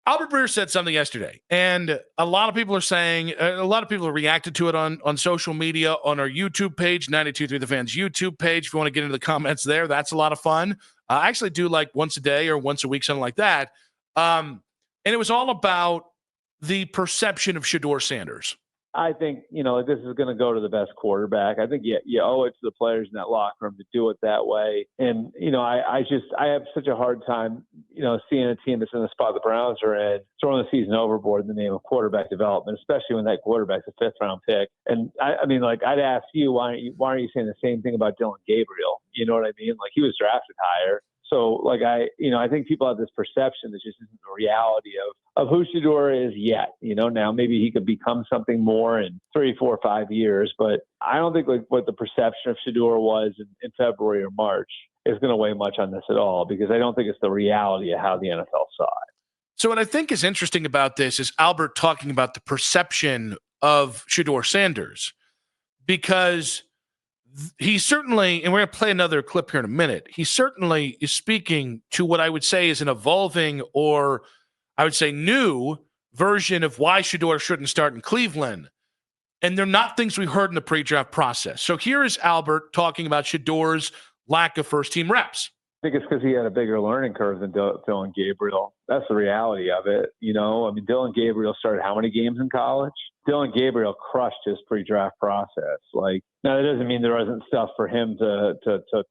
Albert Breer said something yesterday, and a lot of people are saying, a lot of people have reacted to it on social media, on our YouTube page, 92.3 The Fans YouTube page. If you want to get into the comments there, that's a lot of fun. I actually do like once a day or once a week, something like that. And it was all about the perception of Shedeur Sanders. I think, this is going to go to the best quarterback. I think you owe it to the players in that locker room to do it that way. And, I have such a hard time, seeing a team that's in the spot the Browns are in, throwing the season overboard in the name of quarterback development, especially when that quarterback's a 5th-round pick. And I'd ask you, why aren't you saying the same thing about Dylan Gabriel? You know what I mean? Like, he was drafted higher. So, I think people have this perception that just isn't the reality of who Shedeur is yet. Now maybe he could become something more in 3, 4, 5 years, but I don't think what the perception of Shedeur was in February or March is going to weigh much on this at all, because I don't think it's the reality of how the NFL saw it. So what I think is interesting about this is Albert talking about the perception of Shedeur Sanders, because he certainly, and we're going to play another clip here in a minute, he certainly is speaking to what I would say is an evolving, or I would say new version of why Shedeur shouldn't start in Cleveland. And they're not things we heard in the pre-draft process. So here is Albert talking about Shedeur's lack of first-team reps. I think it's because he had a bigger learning curve than Dylan Gabriel. That's the reality of it. Dylan Gabriel started how many games in college? Dylan Gabriel crushed his pre-draft process. Now that doesn't mean there wasn't stuff for him to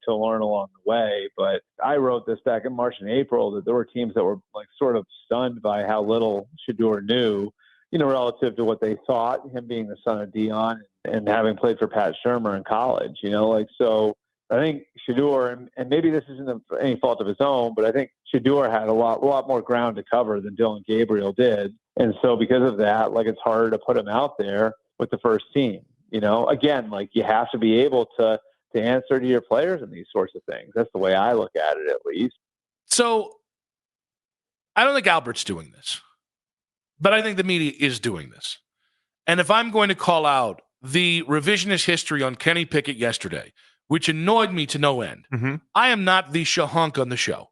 learn along the way, but I wrote this back in March and April that there were teams that were sort of stunned by how little Shedeur knew, relative to what they thought, him being the son of Dion and having played for Pat Shurmur in college, so I think Shedeur, and maybe this isn't any fault of his own, but I think Shedeur had a lot more ground to cover than Dylan Gabriel did. And so because of that, it's harder to put him out there with the first team. Again, you have to be able to answer to your players in these sorts of things. That's the way I look at it, at least. So I don't think Albert's doing this, but I think the media is doing this. And if I'm going to call out the revisionist history on Kenny Pickett yesterday, which annoyed me to no end, I am not the shahunk on the show.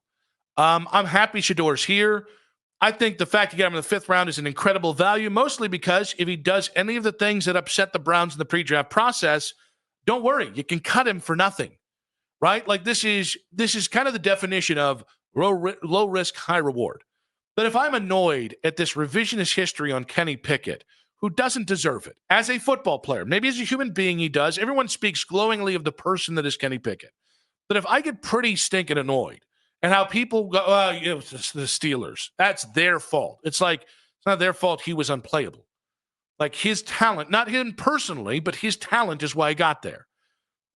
I'm happy Shedeur's here. I think the fact you got him in the 5th round is an incredible value, mostly because if he does any of the things that upset the Browns in the pre-draft process, don't worry, you can cut him for nothing, right? This is kind of the definition of low risk, high reward. But if I'm annoyed at this revisionist history on Kenny Pickett, who doesn't deserve it as a football player, maybe as a human being he does. Everyone speaks glowingly of the person that is Kenny Pickett. But if I get pretty stinking annoyed and how people go, the Steelers, that's their fault. It's not their fault he was unplayable. His talent, not him personally, but his talent is why he got there.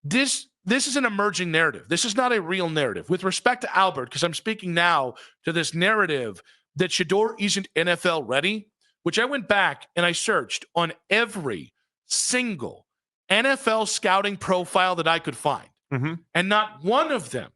This is an emerging narrative. This is not a real narrative. With respect to Albert, because I'm speaking now to this narrative that Shedeur isn't NFL ready, which I went back and I searched on every single NFL scouting profile that I could find. And not one of them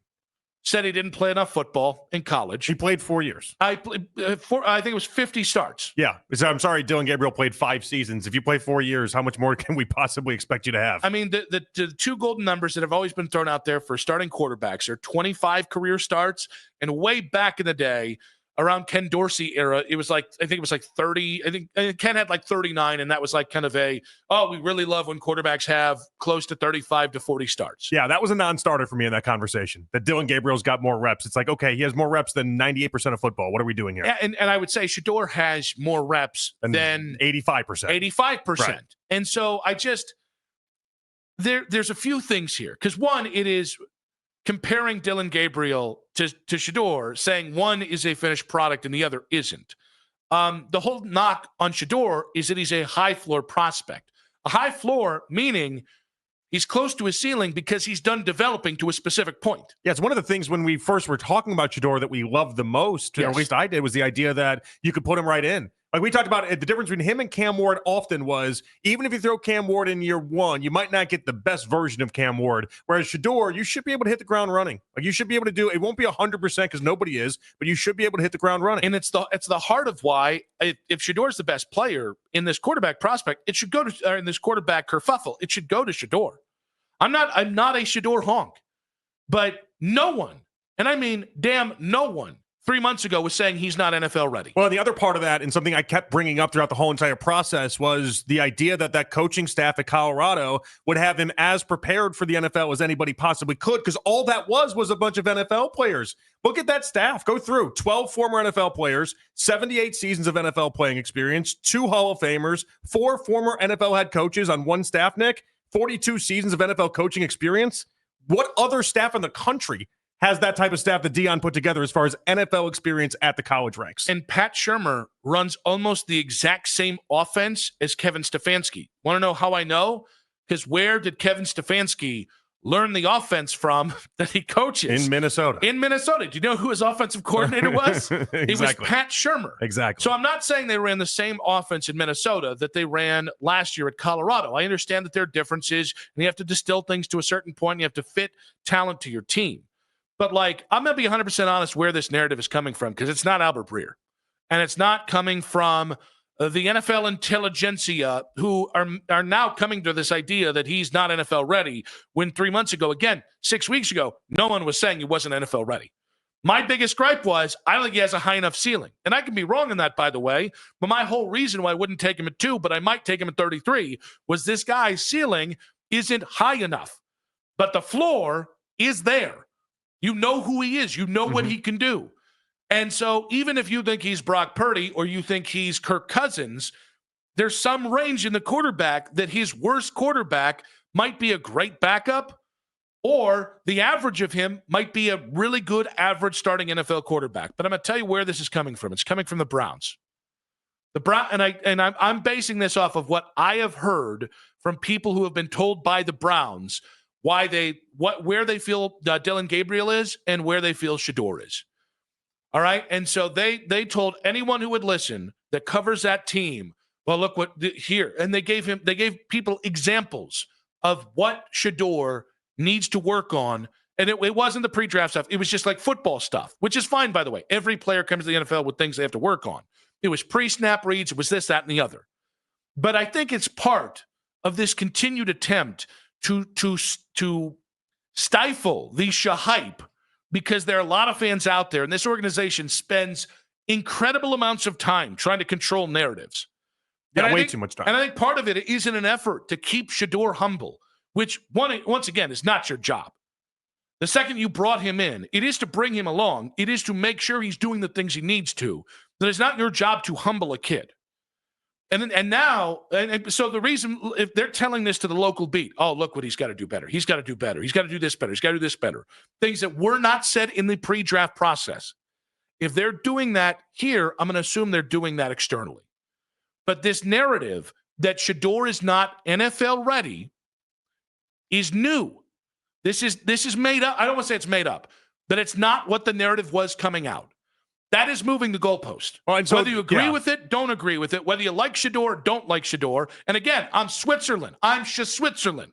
said he didn't play enough football in college. He played 4 years. I think it was 50 starts. Yeah. I'm sorry, Dylan Gabriel played 5 seasons. If you play 4 years, how much more can we possibly expect you to have? The 2 golden numbers that have always been thrown out there for starting quarterbacks are 25 career starts, and way back in the day, around Ken Dorsey era, it was 30. I think Ken had 39, and that was kind of we really love when quarterbacks have close to 35 to 40 starts. Yeah, that was a non-starter for me in that conversation. That Dylan Gabriel's got more reps. It's okay, he has more reps than 98% of football. What are we doing here? And I would say Shedeur has more reps than 85%. 85%. Right. And so there's a few things here. Because one, it is comparing Dylan Gabriel to Shedeur, saying one is a finished product and the other isn't. The whole knock on Shedeur is that he's a high floor prospect. A high floor meaning he's close to his ceiling because he's done developing to a specific point. Yeah, it's one of the things when we first were talking about Shedeur that we loved the most, or at least I did, was the idea that you could put him right in. We talked about it, the difference between him and Cam Ward often was, even if you throw Cam Ward in year 1, you might not get the best version of Cam Ward. Whereas Shedeur, you should be able to hit the ground running. You should be able to do it. Won't be 100% because nobody is, but you should be able to hit the ground running. And it's the heart of why, if Shedeur is the best player in this quarterback prospect, it should go to in this quarterback kerfuffle. It should go to Shedeur. I'm not a Shedeur honk, but no one, and I mean damn no one, 3 months ago was saying he's not NFL ready. Well, the other part of that, and something I kept bringing up throughout the whole entire process, was the idea that that coaching staff at Colorado would have him as prepared for the NFL as anybody possibly could, because all that was a bunch of NFL players. Look at that staff. Go through 12 former NFL players, 78 seasons of NFL playing experience, 2 Hall of Famers, 4 former NFL head coaches on one staff, Nick, 42 seasons of NFL coaching experience. What other staff in the country has that type of staff that Dion put together as far as NFL experience at the college ranks? And Pat Shurmur runs almost the exact same offense as Kevin Stefanski. Want to know how I know? Because where did Kevin Stefanski learn the offense from that he coaches? In Minnesota. In Minnesota. Do you know who his offensive coordinator was? Exactly. It was Pat Shurmur. Exactly. So I'm not saying they ran the same offense in Minnesota that they ran last year at Colorado. I understand that there are differences, and you have to distill things to a certain point. And you have to fit talent to your team. But, like, I'm going to be 100% honest where this narrative is coming from, because it's not Albert Breer. And it's not coming from the NFL intelligentsia who are now coming to this idea that he's not NFL ready, when 3 months ago, again, 6 weeks ago, no one was saying he wasn't NFL ready. My biggest gripe was, I don't think he has a high enough ceiling. And I can be wrong in that, by the way. But my whole reason why I wouldn't take him at 2, but I might take him at 33, was this guy's ceiling isn't high enough. But the floor is there. You know who he is. You know what he can do. And so even if you think he's Brock Purdy or you think he's Kirk Cousins, there's some range in the quarterback that his worst quarterback might be a great backup, or the average of him might be a really good average starting NFL quarterback. But I'm going to tell you where this is coming from. It's coming from the Browns. I'm basing this off of what I have heard from people who have been told by the Browns where they feel Dillon Gabriel is and where they feel Shedeur is. All right. And so they told anyone who would listen that covers that team, well, look here. And they gave people examples of what Shedeur needs to work on. And it wasn't the pre-draft stuff. It was just like football stuff, which is fine, by the way. Every player comes to the NFL with things they have to work on. It was pre-snap reads. It was this, that, and the other. But I think it's part of this continued attempt to stifle the hype, because there are a lot of fans out there, and this organization spends incredible amounts of time trying to control narratives. Yeah, way too much time. And I think part of it is in an effort to keep Shedeur humble, which, once again, is not your job. The second you brought him in, it is to bring him along. It is to make sure he's doing the things he needs to. That it's not your job to humble a kid. And so the reason, if they're telling this to the local beat, oh, look what he's got to do better. He's got to do better. He's got to do this better. He's got to do this better. Things that were not said in the pre-draft process. If they're doing that here, I'm going to assume they're doing that externally. But this narrative that Shedeur is not NFL ready is new. This is made up. I don't want to say it's made up, but it's not what the narrative was coming out. That is moving the goalpost. Well, so, whether you agree with it, don't agree with it, whether you like Shedeur, don't like Shedeur. And again, I'm Switzerland. I'm Switzerland.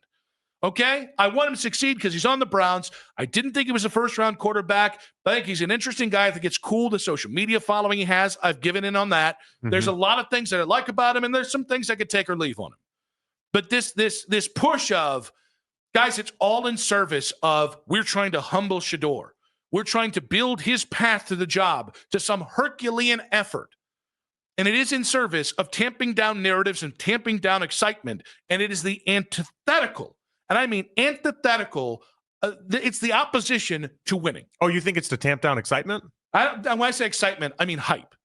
Okay? I want him to succeed because he's on the Browns. I didn't think he was a first-round quarterback. I think he's an interesting guy. I think it's cool, the social media following he has. I've given in on that. There's a lot of things that I like about him, and there's some things I could take or leave on him. But this push of, guys, it's all in service of, we're trying to humble Shedeur. We're trying to build his path to the job to some Herculean effort. And it is in service of tamping down narratives and tamping down excitement. And it is the antithetical, and I mean antithetical, it's the opposition to winning. Oh, you think it's to tamp down excitement? When I say excitement, I mean hype.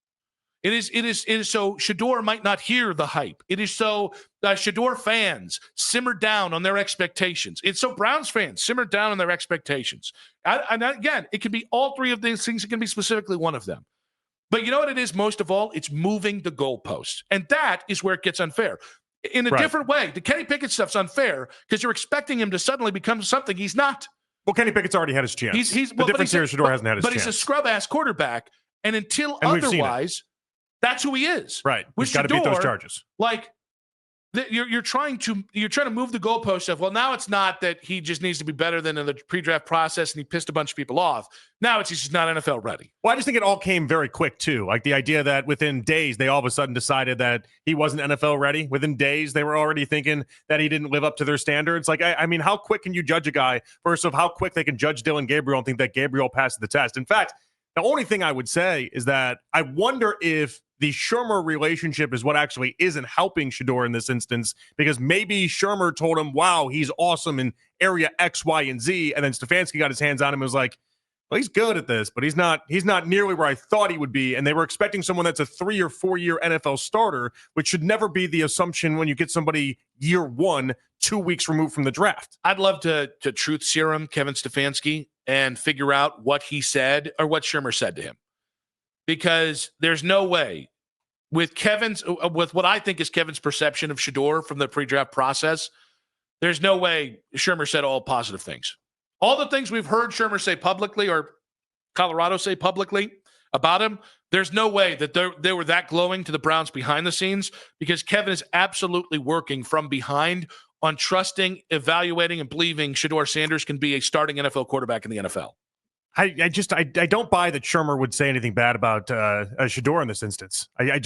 It is so Shedeur might not hear the hype. It is so Shedeur fans simmer down on their expectations. It's so Browns fans simmer down on their expectations. And again, it can be all three of these things. It can be specifically one of them. But you know what it is most of all? It's moving the goalposts. And that is where it gets unfair. In a different way, the Kenny Pickett stuff's unfair because you're expecting him to suddenly become something he's not. Well, Kenny Pickett's already had his chance. The difference here is Shedeur hasn't had his chance. But he's a scrub-ass quarterback. And until otherwise, that's who he is. Right. He's got to beat those charges. Like, you're trying to move the goalpost of, well, now it's not that he just needs to be better than in the pre-draft process and he pissed a bunch of people off. Now he's just not NFL ready. Well, I just think it all came very quick too. Like the idea that within days they all of a sudden decided that he wasn't NFL ready. Within days they were already thinking that he didn't live up to their standards. Like, I mean, how quick can you judge a guy versus how quick they can judge Dillon Gabriel and think that Gabriel passed the test? In fact, The only thing I would say is that I wonder if the Shermer relationship is what actually isn't helping Shedeur in this instance, because maybe Shermer told him, wow, he's awesome in area X, Y, and Z. And then Stefanski got his hands on him and was like, well, he's good at this, but he's not nearly where I thought he would be. And they were expecting someone that's a 3 or 4 year NFL starter, which should never be the assumption when you get somebody year one, 2 weeks removed from the draft. I'd love to truth serum Kevin Stefanski and figure out what he said or what Shermer said to him. Because there's no way with what I think is Kevin's perception of Shedeur from the pre-draft process, there's no way Shermer said all positive things. All the things we've heard Shermer say publicly or Colorado say publicly about him, there's no way that they were that glowing to the Browns behind the scenes, because Kevin is absolutely working from behind on trusting, evaluating, and believing Shedeur Sanders can be a starting NFL quarterback in the NFL. I don't buy that Shermer would say anything bad about Shedeur in this instance. I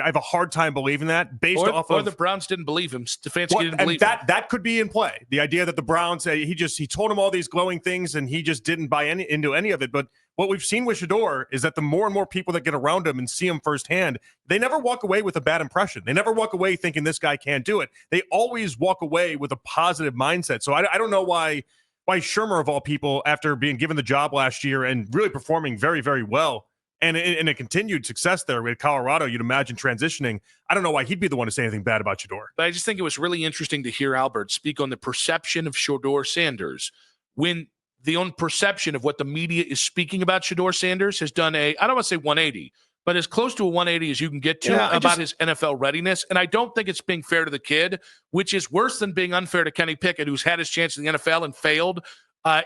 have a hard time believing that or the Browns didn't believe him. Stefanski didn't believe him. That could be in play. The idea that the Browns he told him all these glowing things and he just didn't buy into any of it. But what we've seen with Shedeur is that the more and more people that get around him and see him firsthand, they never walk away with a bad impression. They never walk away thinking this guy can't do it. They always walk away with a positive mindset. So I don't know why Shermer, of all people, after being given the job last year and really performing very, very well, and in a continued success there with Colorado, you'd imagine transitioning, I don't know why he'd be the one to say anything bad about Shedeur. But I just think it was really interesting to hear Albert speak on the perception of Shedeur Sanders when the own perception of what the media is speaking about Shedeur Sanders has done I don't want to say 180, but as close to a 180 as you can get to about his NFL readiness. And I don't think it's being fair to the kid, which is worse than being unfair to Kenny Pickett, who's had his chance in the NFL and failed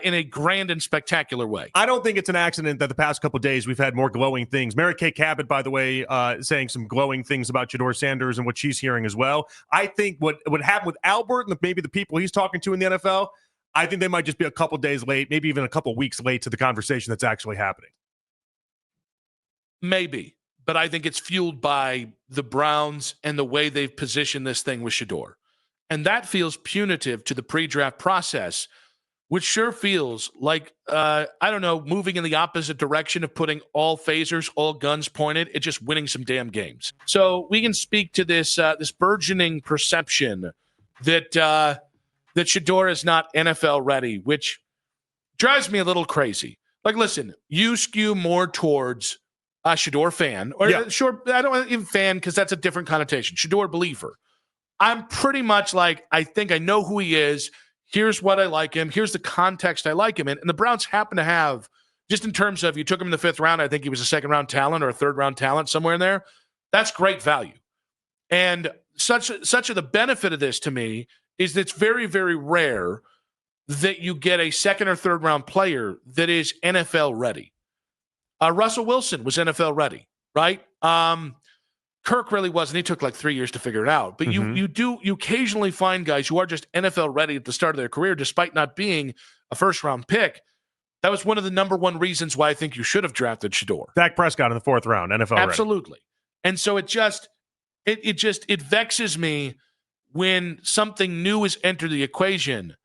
in a grand and spectacular way. I don't think it's an accident that the past couple of days we've had more glowing things. Mary Kay Cabot, by the way, saying some glowing things about Shedeur Sanders and what she's hearing as well. I think what happened with Albert and maybe the people he's talking to in the NFL, I think they might just be a couple days late, maybe even a couple weeks late to the conversation that's actually happening. Maybe, but I think it's fueled by the Browns and the way they've positioned this thing with Shedeur. And that feels punitive to the pre-draft process, which sure feels like, moving in the opposite direction of putting all phasers, all guns pointed, it's just winning some damn games. So we can speak to this burgeoning perception that Shedeur is not NFL ready, which drives me a little crazy. Like, listen, you skew more towards a Shedeur fan, or sure, I don't even fan because that's a different connotation. Shedeur believer. I'm pretty much like, I think I know who he is. Here's what I like him. Here's the context I like him in. And the Browns happen to have, just in terms of, you took him in the 5th round, I think he was a 2nd round talent or a 3rd round talent somewhere in there. That's great value. And such of the benefit of this to me is that it's very, very rare that you get a 2nd or 3rd round player that is NFL ready. Russell Wilson was NFL ready, right? Kirk really wasn't. He took like 3 years to figure it out. But you occasionally find guys who are just NFL ready at the start of their career, despite not being a 1st round pick. That was one of the number one reasons why I think you should have drafted Shedeur. Dak Prescott in the 4th round, NFL Absolutely. ready. And so it vexes me when something new is entered the equation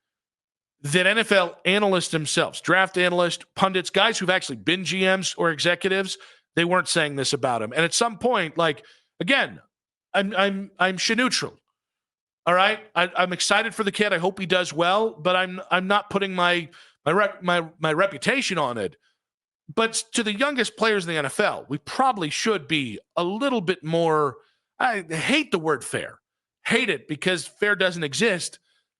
that NFL analysts themselves, draft analysts, pundits, guys who've actually been GMs or executives, they weren't saying this about him. And at some point, like, again, I'm neutral. All right, I'm excited for the kid. I hope he does well, but I'm not putting my reputation on it. But to the youngest players in the NFL, we probably should be a little bit more. I hate the word fair. Hate it because fair doesn't exist.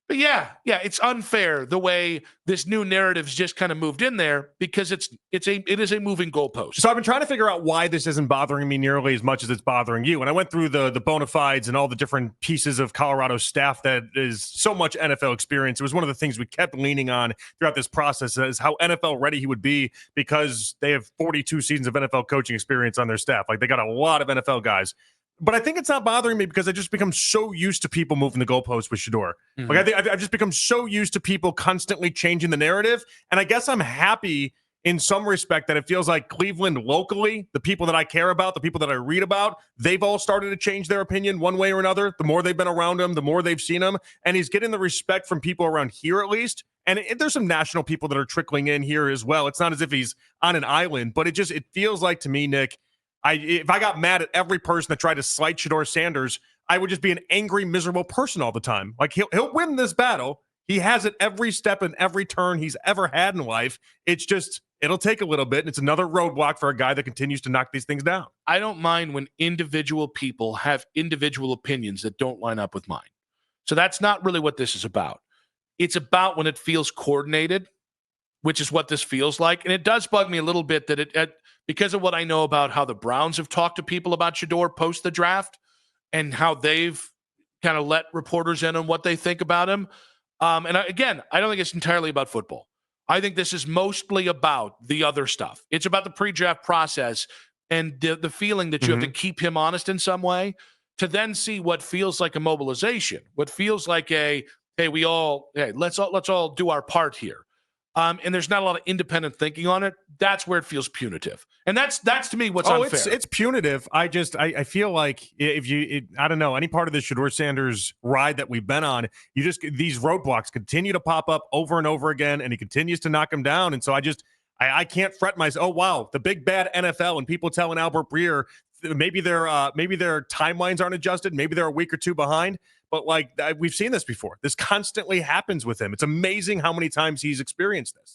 But yeah, it's unfair the way this new narrative's just kind of moved in there because it is a moving goalpost. So I've been trying to figure out why this isn't bothering me nearly as much as it's bothering you. And I went through the bona fides and all the different pieces of Colorado's staff that is so much NFL experience. It was one of the things we kept leaning on throughout this process is how NFL ready he would be because they have 42 seasons of NFL coaching experience on their staff. Like, they got a lot of NFL guys. But I think it's not bothering me because I just become so used to people moving the goalposts with Shedeur. Mm-hmm. Like, I've just become so used to people constantly changing the narrative. And I guess I'm happy in some respect that it feels like Cleveland locally, the people that I care about, the people that I read about, they've all started to change their opinion one way or another. The more they've been around him, the more they've seen him. And he's getting the respect from people around here, at least. And there's some national people that are trickling in here as well. It's not as if he's on an island, but it feels like to me, Nick, if I got mad at every person that tried to slight Shedeur Sanders, I would just be an angry, miserable person all the time. Like he'll win this battle. He has it every step and every turn he's ever had in life. It's just, it'll take a little bit. And it's another roadblock for a guy that continues to knock these things down. I don't mind when individual people have individual opinions that don't line up with mine. So that's not really what this is about. It's about when it feels coordinated, which is what this feels like. And it does bug me a little bit that because of what I know about how the Browns have talked to people about Shedeur post the draft and how they've kind of let reporters in on what they think about him. Again, I don't think it's entirely about football. I think this is mostly about the other stuff. It's about the pre-draft process and the feeling that you have to keep him honest in some way to then see what feels like a mobilization, what feels like let's all do our part here. And there's not a lot of independent thinking on it. That's where it feels punitive. And that's to me what's unfair. It's punitive. I feel like I don't know, any part of the Shedeur Sanders ride that we've been on, these roadblocks continue to pop up over and over again, and he continues to knock them down. And so I can't fret myself. Oh, wow, the big bad NFL, and people telling Albert Breer maybe their timelines aren't adjusted. Maybe they're a week or two behind. But we've seen this before. This constantly happens with him. It's amazing how many times he's experienced this.